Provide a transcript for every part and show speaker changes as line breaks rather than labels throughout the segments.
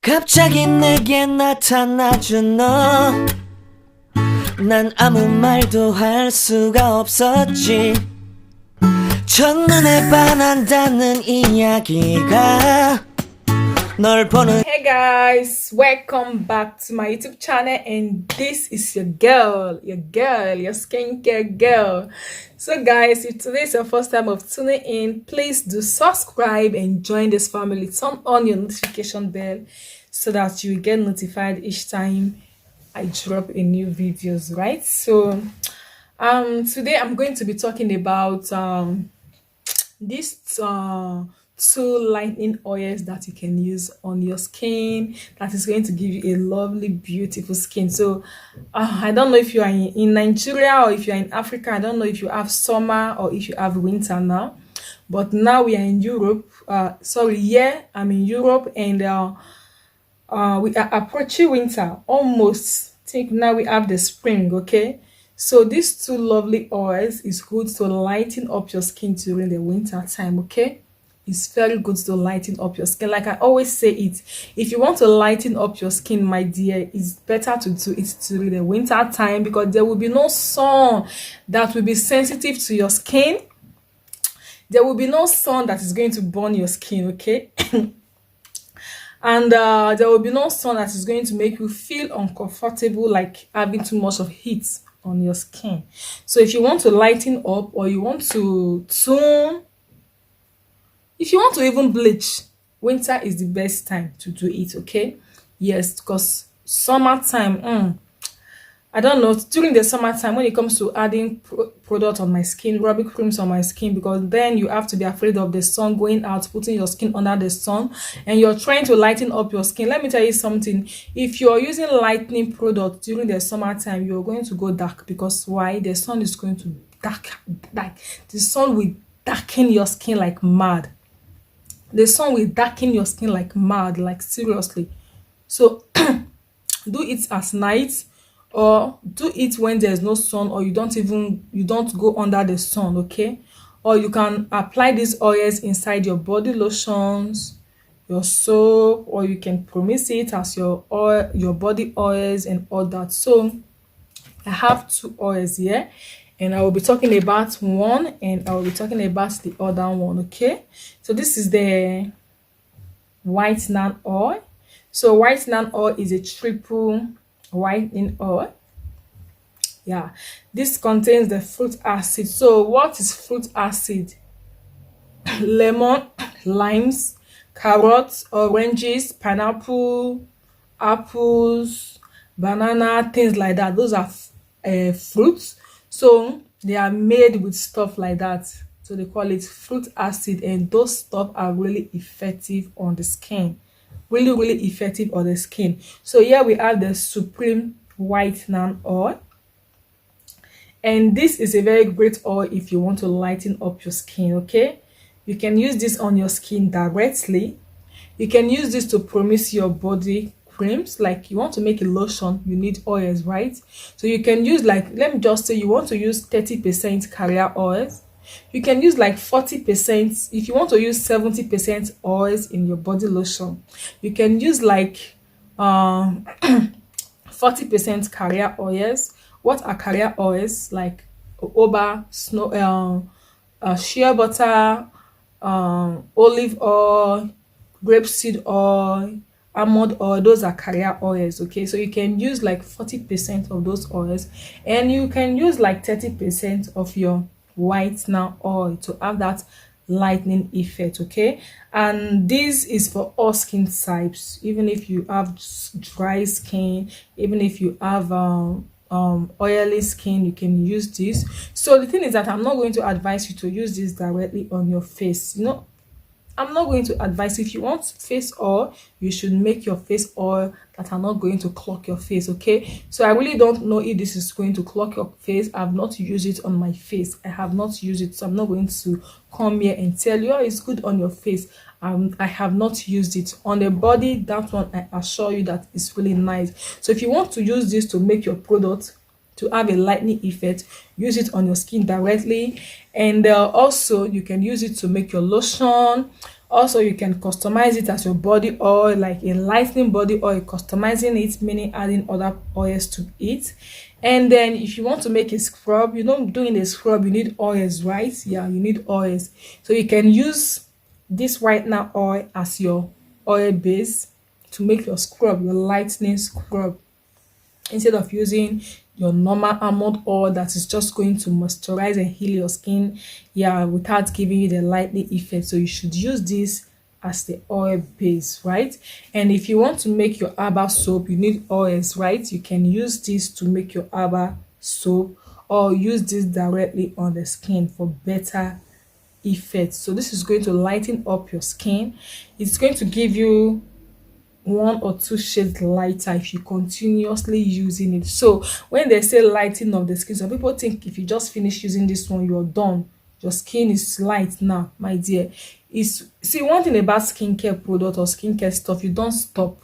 갑자기 내게 나타나준 너, 난 아무 말도 할 수가 없었지. 첫눈에 반한다는 이야기가 널 보는.
Hey guys, welcome back to my YouTube channel, and this is your girl, your skincare girl. So guys, if today is your first time of tuning in, please do subscribe and join this family. Turn on your notification bell so that you will get notified each time I drop a new videos, right? So today I'm going to be talking about these two lightening oils that you can use on your skin that is going to give you a lovely, beautiful skin. So I don't know if you are in Nigeria or if you are in Africa. I don't know if you have summer or if you have winter now, but now we are in Europe. I'm in Europe, and we are approaching winter almost. I think now we have the spring. Okay, so these two lovely oils is good to lighten up your skin during the winter time. Okay, it's very good to lighten up your skin. Like I always say it, if you want to lighten up your skin, my dear, it's better to do it during the winter time, because there will be no sun that will be sensitive to your skin. There will be no sun that is going to burn your skin. Okay. And there will be no sun that is going to make you feel uncomfortable, like having too much of heat on your skin. So if you want to lighten up, or you want to tone, if you want to even bleach, winter is the best time to do it. Okay, yes, because summertime, I don't know, during the summertime, when it comes to adding product on my skin, rubbing creams on my skin, because then you have to be afraid of the sun going out, putting your skin under the sun, and you're trying to lighten up your skin. Let me tell you something. If you're using lightening product during the summertime, you're going to go dark. Because why? The sun is going to the sun will darken your skin like mad. The sun will darken your skin like mad, like seriously. So do it at night, or do it when there's no sun, or you don't go under the sun. Okay, or you can apply these oils inside your body lotions, your soap, or you can promise it as your oil, your body oils and all that. So I have two oils here, and I will be talking about one, and I will be talking about the other one. Okay, so this is the whitening oil. So whitening oil is a triple whitening oil. Yeah, this contains the fruit acid. So what is fruit acid? Lemon, limes, carrots, oranges, pineapple, apples, banana, things like that. Those are fruits. So they are made with stuff like that. So they call it fruit acid, and those stuff are really effective on the skin. Really effective on the skin. So here we have the supreme whitening oil, and this is a very great oil if you want to lighten up your skin. Okay, you can use this on your skin directly. You can use this to promise your body creams. Like you want to make a lotion, you need oils, right? So you can use, like, let me just say you want to use 30% carrier oils. You can use like 40%. If you want to use 70% oils in your body lotion, you can use like 40% carrier oils. What are carrier oils? Like jojoba, snow, shea butter, olive oil, grapeseed oil, almond oil. Those are carrier oils. Okay, so you can use like 40% of those oils, and you can use like 30% of your whitening oil to have that lightening effect. Okay, and this is for all skin types. Even if you have dry skin, even if you have oily skin, you can use this. So the thing is that I'm not going to advise you to use this directly on your face. I'm not going to advise. If you want face oil, you should make your face oil that are not going to clog your face. Okay, so I really don't know if this is going to clog your face. I've not used it on my face. I have not used it, so I'm not going to come here and tell you, oh, it's good on your face. I have not used it on the body. That one, I assure you that it's really nice. So if you want to use this to make your product to have a lightening effect, use it on your skin directly. And also you can use it to make your lotion, Also, you can customize it as your body oil, like a lightening body oil, customizing it, meaning adding other oils to it. And then if you want to make a scrub, doing a scrub, you need oils, right? Yeah, you need oils. So you can use this whitener oil as your oil base to make your scrub, your lightening scrub, instead of using your normal almond oil that is just going to moisturize and heal your skin, yeah, without giving you the lightening effect. So you should use this as the oil base, right? And if you want to make your herbal soap, you need oils, right? You can use this to make your herbal soap, or use this directly on the skin for better effect. So this is going to lighten up your skin. It's going to give you 1 or 2 shades lighter if you continuously using it. So when they say lighting of the skin, some people think if you just finish using this one, you're done, your skin is light now. My dear, is see, one thing about skincare product or skincare stuff, you don't stop.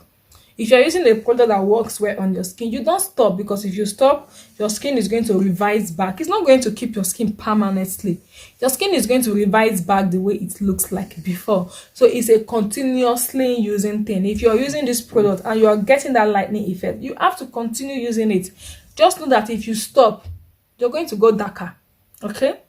If you're using a product that works well on your skin, you don't stop, because if you stop, your skin is going to revise back. It's not going to keep your skin permanently. Your skin is going to revise back the way it looks like before. So it's a continuously using thing. If you're using this product and you are getting that lightening effect, you have to continue using it. Just know that if you stop, you're going to go darker. Okay?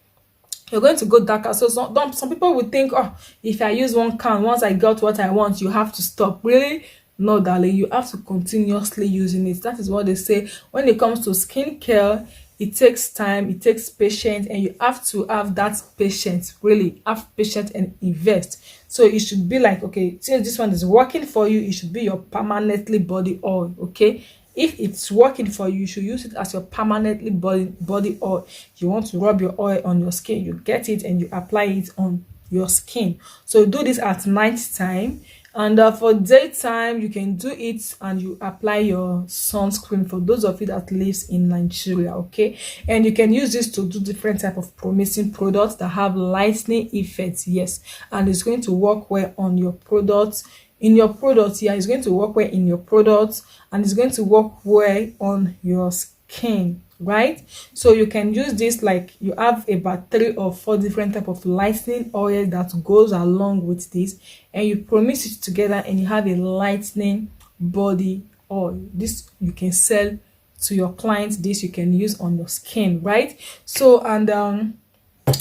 You're going to go darker. So some people would think, oh, if I use one can, once I got what I want, you have to stop. Really? No, darling, you have to continuously using it. That is what they say. When it comes to skincare, it takes time, it takes patience, and you have to have that patience. Really have patience and invest. So it should be like, okay, since this one is working for you, it should be your permanently body oil. Okay, if it's working for you, you should use it as your permanently body oil. You want to rub your oil on your skin, you get it and you apply it on your skin. So do this at night time. And for daytime, you can do it and you apply your sunscreen, for those of you that lives in Nigeria. Okay, and you can use this to do different type of promising products that have lightening effects. Yes, and it's going to work well on your products. In your products, yeah, it's going to work well in your products, and it's going to work well on your skin, right? So you can use this, like you have about 3 or 4 different type of lightening oil that goes along with this, and you mix it together and you have a lightening body oil. This you can sell to your clients, this you can use on your skin, right? So, and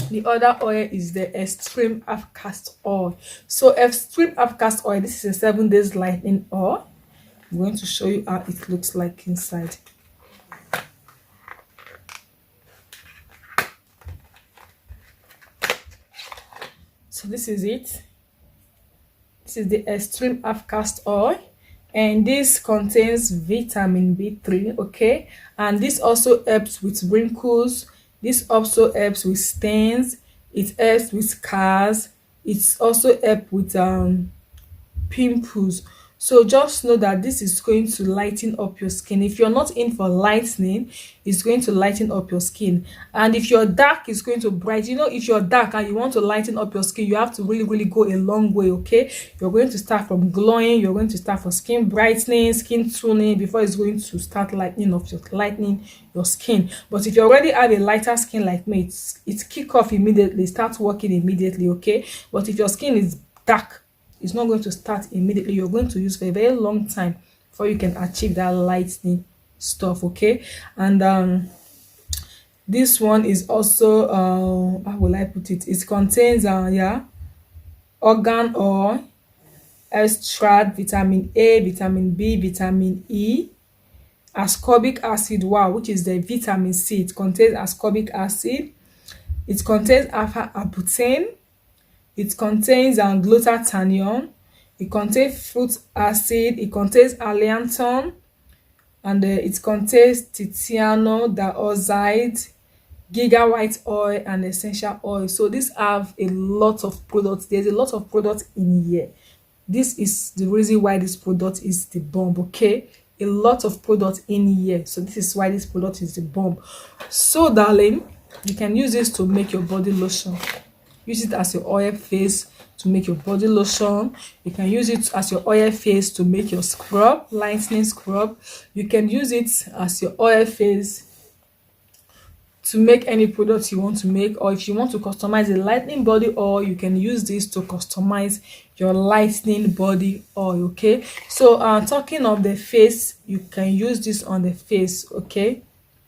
the other oil is the extreme castor oil. So extreme castor oil, this is a 7 days lightening oil. I'm going to show you how it looks like inside. So this is it. This is the extreme castor oil, and this contains vitamin B3. Okay, and this also helps with wrinkles. This also helps with stains. It helps with scars. It's also helps with pimples. So just know that this is going to lighten up your skin. If you're not in for lightening, it's going to lighten up your skin. And if you're dark, it's going to brighten. If you're dark and you want to lighten up your skin, you have to really go a long way. Okay, you're going to start from glowing, you're going to start for skin brightening, skin toning, before it's going to start lightening your skin. But if you already have a lighter skin like me, it's kick off immediately, start working immediately. Okay, but if your skin is dark, it's not going to start immediately. You're going to use for a very long time before you can achieve that lightening stuff. Okay, and this one is also how will I put it? It contains organ oil, extract, vitamin A, vitamin B, vitamin E, ascorbic acid, which is the vitamin C. It contains ascorbic acid. It contains alpha arbutin. It contains glutathione. It contains fruit acid. It contains allantoin, and it contains titanium dioxide, giga white oil, and essential oil. So these have a lot of products. There's a lot of products in here. This is the reason why this product is the bomb. Okay, a lot of products in here. So this is why this product is the bomb. So darling, you can use this to make your body lotion. Use it as your oil face to make your body lotion. You can use it as your oil face to make your scrub, lightening scrub. You can use it as your oil face to make any product you want to make, or if you want to customize a lightening body oil, you can use this to customize your lightening body oil. Okay, so talking of the face, you can use this on the face. Okay,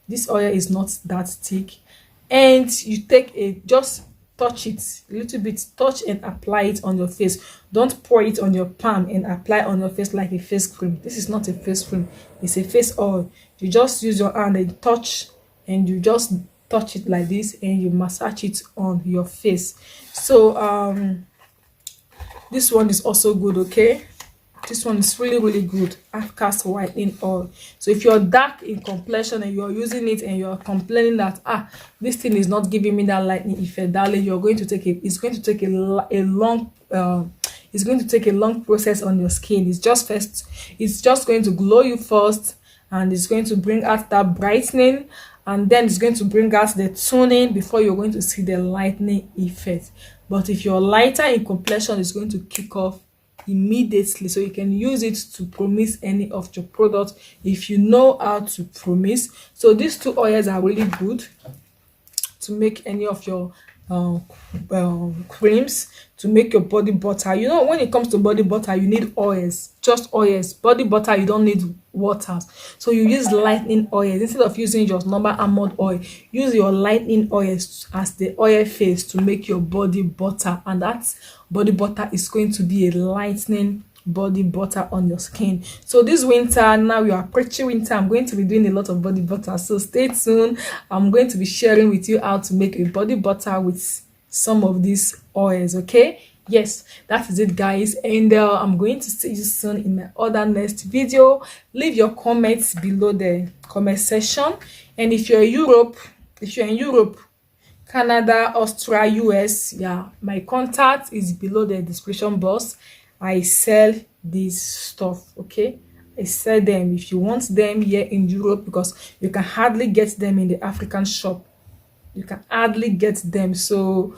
this oil is not that thick, and you take a just touch it a little bit, touch and apply it on your face. Don't pour it on your palm and apply on your face like a face cream. This is not a face cream, it's a face oil. You just use your hand and touch, and you just touch it like this, and you massage it on your face. So this one is also good. Okay, this one is really good. Castor whitening oil. So if you're dark in complexion and you're using it and you're complaining that this thing is not giving me that lightening effect, darling, you're going to take it's going to take a long it's going to take a long process on your skin. It's just going to glow you first, and it's going to bring out that brightening, and then it's going to bring out the toning before you're going to see the lightening effect. But if you're lighter in complexion, it's going to kick off immediately. So you can use it to promise any of your products if you know how to promise. So these two oils are really good to make any of your creams, to make your body butter. You know, when it comes to body butter, you need oils, just oils. Body butter, you don't need water. So you use lightening oils instead of using your normal almond oil. Use your lightening oils as the oil face to make your body butter, and that body butter is going to be a lightening body butter on your skin. So this winter, now you are approaching winter, I'm going to be doing a lot of body butter, so stay tuned. I'm going to be sharing with you how to make a body butter with some of these oils. Okay, yes, that is it, guys, and I'm going to see you soon in my other next video. Leave your comments below the comment section, and if you're in Europe, Canada, Australia, US, yeah, my contact is below the description box. I sell this stuff. Okay, I sell them if you want them here in Europe, because you can hardly get them in the African shop. You can hardly get them. So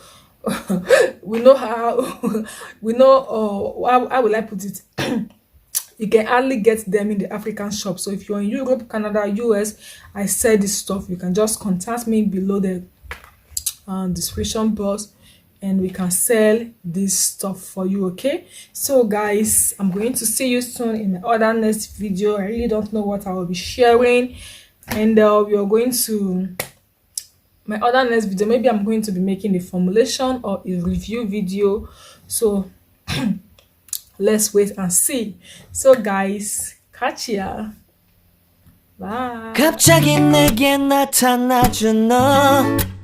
we know how we know how will I put it. You can hardly get them in the African shop. So if you're in Europe, Canada, US, I sell this stuff. You can just contact me below the description box, and we can sell this stuff for you. Okay, so guys, I'm going to see you soon in my other next video. I really don't know what I will be sharing, and we are going to my other next video. Maybe I'm going to be making a formulation or a review video, so let's wait and see. So guys, catch ya. Bye.
갑자기 내게 나타나준 너